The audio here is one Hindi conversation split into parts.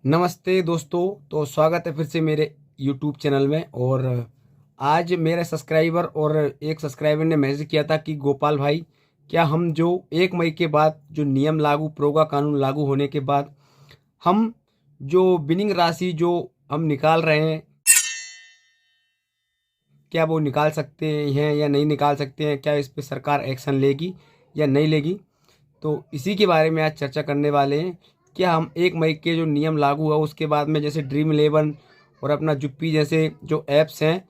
नमस्ते दोस्तों। तो स्वागत है फिर से मेरे YouTube चैनल में। और आज मेरे सब्सक्राइबर और एक सब्सक्राइबर ने मैसेज किया था कि गोपाल भाई, क्या हम जो 1 मई के बाद जो नियम लागू प्रोगा कानून लागू होने के बाद हम जो विनिंग राशि जो हम निकाल रहे हैं, क्या वो निकाल सकते हैं या नहीं निकाल सकते हैं? क्या इस पे सरकार एक्शन लेगी या नहीं लेगी? तो इसी के बारे में आज चर्चा करने वाले हैं। क्या हम 1 मई के जो नियम लागू हुआ उसके बाद में जैसे ड्रीम इलेवन और अपना जुप्पी जैसे जो ऐप्स हैं,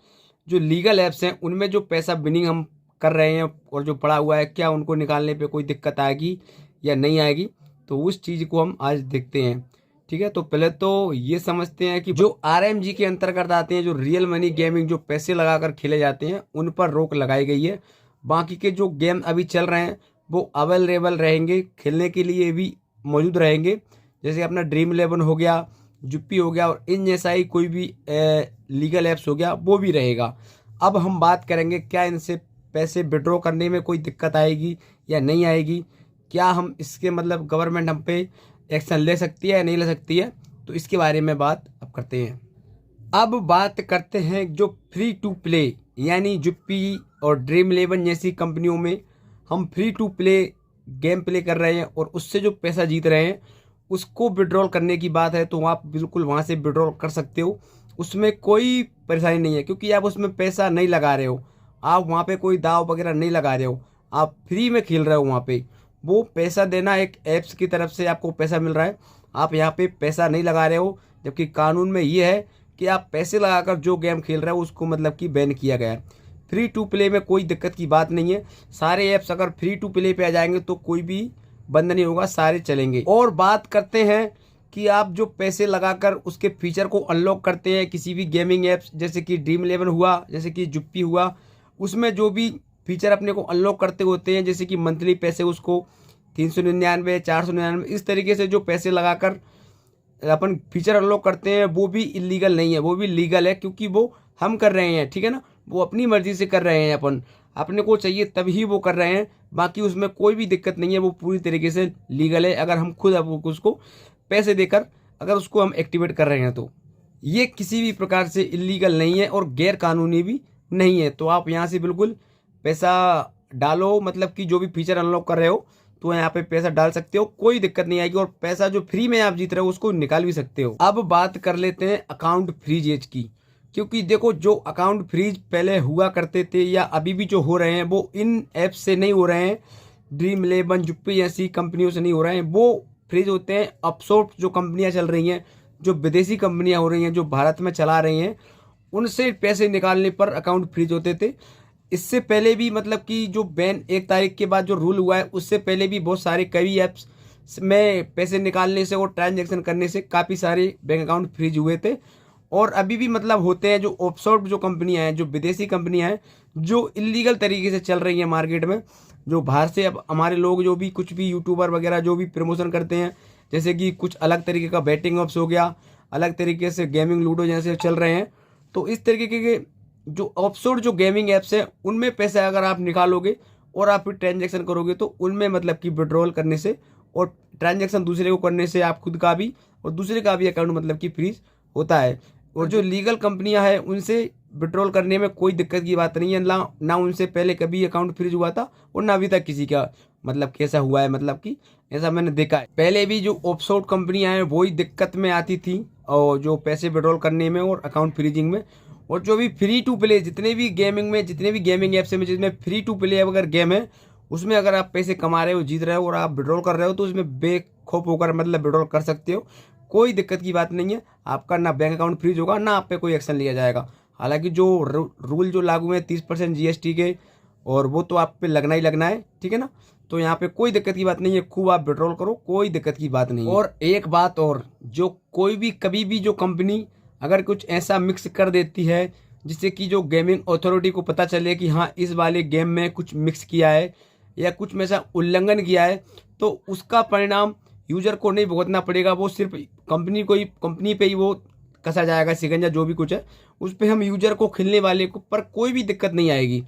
जो लीगल ऐप्स हैं, उनमें जो पैसा विनिंग हम कर रहे हैं और जो पड़ा हुआ है, क्या उनको निकालने पे कोई दिक्कत आएगी या नहीं आएगी? तो उस चीज़ को हम आज देखते हैं। ठीक है, तो पहले तो ये समझते हैं कि जो RMG के अंतर्गत आते हैं, जो रियल मनी गेमिंग, जो पैसे लगाकर खेले जाते हैं, उन पर रोक लगाई गई है। बाकी के जो गेम अभी चल रहे हैं वो अवेलेबल रहेंगे, खेलने के लिए भी मौजूद रहेंगे। जैसे अपना ड्रीम इलेवन हो गया, जुप्पी हो गया, और इन जैसा ही कोई भी लीगल ऐप्स हो गया, वो भी रहेगा। अब हम बात करेंगे क्या इनसे पैसे विड्रॉ करने में कोई दिक्कत आएगी या नहीं आएगी? क्या हम इसके मतलब गवर्नमेंट हम पे एक्शन ले सकती है या नहीं ले सकती है? तो इसके बारे में बात अब करते हैं। अब बात करते हैं जो फ्री टू प्ले, यानी जुप्पी और ड्रीम इलेवन जैसी कंपनियों में हम free to play game play कर रहे हैं और उससे जो पैसा जीत रहे हैं उसको विड्रॉल करने की बात है, तो आप बिल्कुल वहाँ से विड्रॉल कर सकते हो। उसमें कोई परेशानी नहीं है, क्योंकि आप उसमें पैसा नहीं लगा रहे हो, आप वहाँ पे कोई दाव वगैरह नहीं लगा रहे हो, आप फ्री में खेल रहे हो। वहाँ पे वो पैसा देना एक ऐप्स की तरफ से आपको पैसा मिल रहा है, आप यहाँ पे पैसा नहीं लगा रहे हो। जबकि कानून में ये है कि आप पैसे लगाकर जो गेम खेल रहे हो उसको मतलब कि बैन किया गया है। फ्री टू प्ले में कोई दिक्कत की बात नहीं है, सारे ऐप्स अगर फ्री टू प्ले पे आ जाएंगे तो कोई भी बंद नहीं होगा, सारे चलेंगे। और बात करते हैं कि आप जो पैसे लगाकर उसके फीचर को अनलॉक करते हैं किसी भी गेमिंग ऐप्स, जैसे कि ड्रीम इलेवन हुआ, जैसे कि जुप्पी हुआ, उसमें जो भी फीचर अपने को अनलॉक करते होते हैं, जैसे कि मंथली पैसे उसको 399, 499, इस तरीके से जो पैसे लगाकर अपन फीचर अनलॉक करते हैं वो भी इलीगल नहीं है, वो भी लीगल है, क्योंकि वो हम कर रहे हैं। ठीक है ना, वो अपनी मर्जी से कर रहे हैं, अपन अपने को चाहिए तभी वो कर रहे हैं। बाकी उसमें कोई भी दिक्कत नहीं है, वो पूरी तरीके से लीगल है। अगर हम खुद अब उसको पैसे देकर अगर उसको हम एक्टिवेट कर रहे हैं तो ये किसी भी प्रकार से इलीगल नहीं है और गैर कानूनी भी नहीं है। तो आप यहाँ से बिल्कुल पैसा डालो, मतलब कि जो भी फीचर अनलॉक कर रहे हो तो यहाँ पे पैसा डाल सकते हो, कोई दिक्कत नहीं आएगी। और पैसा जो फ्री में आप जीत रहे हो उसको निकाल भी सकते हो। अब बात कर लेते हैं अकाउंट फ्रीज एज की, क्योंकि देखो जो अकाउंट फ्रीज पहले हुआ करते थे या अभी भी जो हो रहे हैं वो इन ऐप से नहीं हो रहे हैं, ड्रीम इलेवन जुप्पी जैसी कंपनियों से नहीं हो रहे हैं। वो फ्रीज होते हैं अपसोर्ट जो कंपनियां चल रही हैं, जो विदेशी कंपनियां हो रही हैं, जो भारत में चला रही हैं, उनसे पैसे निकालने पर अकाउंट फ्रीज होते थे। इससे पहले भी मतलब कि जो बैन 1 तारीख के बाद जो रूल हुआ है उससे पहले भी बहुत सारे कई ऐप्स में पैसे निकालने से और ट्रांजैक्शन करने से काफ़ी सारे बैंक अकाउंट फ्रीज हुए थे। और अभी भी मतलब होते हैं जो ऑफशोर जो कंपनियां हैं, जो विदेशी कंपनियां हैं, जो इलीगल तरीके से चल रही हैं मार्केट में, जो बाहर से अब हमारे लोग जो भी कुछ भी यूट्यूबर वगैरह जो भी प्रमोशन करते हैं, जैसे कि कुछ अलग तरीके का बैटिंग ऐप्स हो गया, अलग तरीके से गेमिंग लूडो जैसे चल रहे हैं, तो इस तरीके के जो ऑफशोर जो गेमिंग ऐप्स हैं उनमें पैसे अगर आप निकालोगे और आप फिर ट्रांजैक्शन करोगे तो उनमें मतलब कि विड्रॉल करने से और ट्रांजैक्शन दूसरे को करने से आप खुद का भी और दूसरे का भी अकाउंट मतलब कि फ्रीज होता है। और जो लीगल कंपनियां हैं उनसे विड्रॉल करने में कोई दिक्कत की बात नहीं है। ना उनसे पहले कभी अकाउंट फ्रीज हुआ था और ना अभी तक किसी का मतलब कैसा हुआ है, मतलब कि ऐसा मैंने देखा है। पहले भी जो ऑफशोर कंपनियां हैं वही दिक्कत में आती थी और जो पैसे विड्रॉल करने में और अकाउंट फ्रीजिंग में। और जो भी फ्री टू प्ले जितने भी गेमिंग में, जितने भी गेमिंग ऐप्स में जिसमें फ्री टू प्ले अगर गेम है उसमें अगर आप पैसे कमा रहे हो, जीत रहे हो और आप विड्रॉल कर रहे हो तो उसमें बेखौफ होकर मतलब विड्रॉल कर सकते हो, कोई दिक्कत की बात नहीं है। आपका ना बैंक अकाउंट फ्रीज होगा ना आप पे कोई एक्शन लिया जाएगा। हालांकि जो रूल जो लागू है 30% GST के, और वो तो आप पे लगना ही लगना है। ठीक है ना, तो यहाँ पे कोई दिक्कत की बात नहीं है, खूब आप विड्रॉल करो, कोई दिक्कत की बात नहीं है। और एक बात और, जो कोई भी कभी भी जो कंपनी अगर कुछ ऐसा मिक्स कर देती है जिससे कि जो गेमिंग अथॉरिटी को पता चले कि हाँ इस वाले गेम में कुछ मिक्स किया है या कुछ में ऐसा उल्लंघन किया है, तो उसका परिणाम यूजर को नहीं भुगतना पड़ेगा, वो सिर्फ कंपनी पे ही वो कसा जाएगा शिकंजा, जो भी कुछ है उस पर हम यूजर को, खेलने वाले को पर कोई भी दिक्कत नहीं आएगी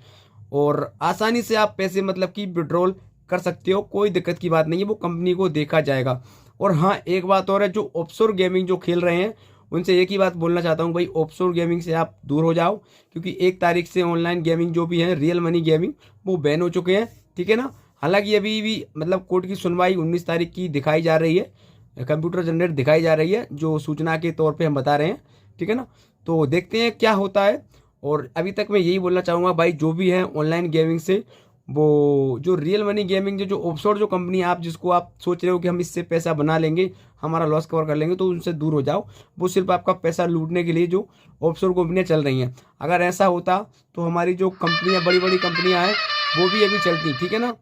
और आसानी से आप पैसे मतलब कि विड्रॉल कर सकते हो, कोई दिक्कत की बात नहीं है, वो कंपनी को देखा जाएगा। और हाँ, एक बात और है, जो ऑफशोर गेमिंग जो खेल रहे हैं उनसे एक ही बात बोलना चाहता हूँ भाई, ऑफशोर गेमिंग से आप दूर हो जाओ, क्योंकि 1 तारीख से ऑनलाइन गेमिंग जो भी है, रियल मनी गेमिंग, वो बैन हो चुके हैं, ठीक है ना। हालांकि अभी भी मतलब कोर्ट की सुनवाई 19 तारीख की दिखाई जा रही है, कंप्यूटर जनरेट दिखाई जा रही है, जो सूचना के तौर पे हम बता रहे हैं, ठीक है ना। तो देखते हैं क्या होता है। और अभी तक मैं यही बोलना चाहूँगा भाई, जो भी है ऑनलाइन गेमिंग से, वो जो रियल मनी गेमिंग जो ऑफशोर जो कंपनी आप जिसको आप सोच रहे हो कि हम इससे पैसा बना लेंगे, हमारा लॉस कवर कर लेंगे, तो उनसे दूर हो जाओ। वो सिर्फ आपका पैसा लूटने के लिए जो ऑफशोर कंपनियां चल रही हैं। अगर ऐसा होता तो हमारी जो कंपनियां, बड़ी बड़ी कंपनियां हैं, वो भी अभी चलती, ठीक है ना।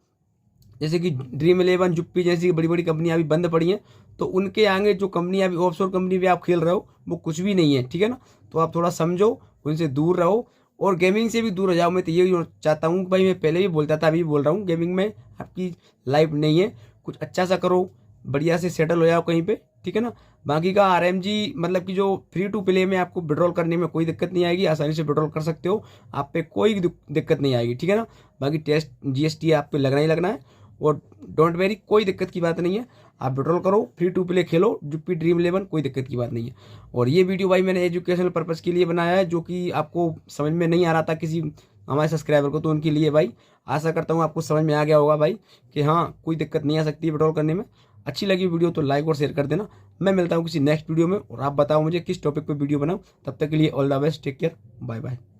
जैसे कि ड्रीम इलेवन, जुप्पी जैसी बड़ी बड़ी कंपनियां अभी बंद पड़ी हैं, तो उनके आगे जो कंपनी अभी ऑफशोर कंपनी भी आप खेल रहे हो, वो कुछ भी नहीं है, ठीक है ना। तो आप थोड़ा समझो, उनसे दूर रहो और गेमिंग से भी दूर हो जाओ। मैं तो ये चाहता हूँ भाई, मैं पहले भी बोलता था, अभी भी बोल रहा हूँ, गेमिंग में आपकी लाइफ नहीं है। कुछ अच्छा सा करो, बढ़िया से सेटल हो जाओ कहीं पे, ठीक है ना। बाकी का आरएमजी मतलब कि जो फ्री टू प्ले में आपको विड्रॉल करने में कोई दिक्कत नहीं आएगी, आसानी से विड्रॉल कर सकते हो, आप पे कोई दिक्कत नहीं आएगी, ठीक है ना। बाकी टेस्ट जीएसटी आप पे लगना ही लगना है, और डोंट वेरी, कोई दिक्कत की बात नहीं है। आप विड्रॉल करो, free to play Khelo, जुप्पी dream eleven, कोई दिक्कत की बात नहीं है। और ये वीडियो भाई मैंने एजुकेशनल पर्पज़ के लिए बनाया है, जो कि आपको समझ में नहीं आ रहा था किसी हमारे सब्सक्राइबर को, तो उनके लिए भाई आशा करता हूँ आपको समझ में आ गया होगा भाई, कि हाँ कोई दिक्कत नहीं आ सकती है विड्रॉल करने में। अच्छी लगी वीडियो तो लाइक और शेयर कर देना। मैं मिलता हूँ किसी नेक्स्ट वीडियो में, और आप बताओ मुझे किस टॉपिक पर वीडियो बनाऊँ। तब तक के लिए all the best, take care, bye bye.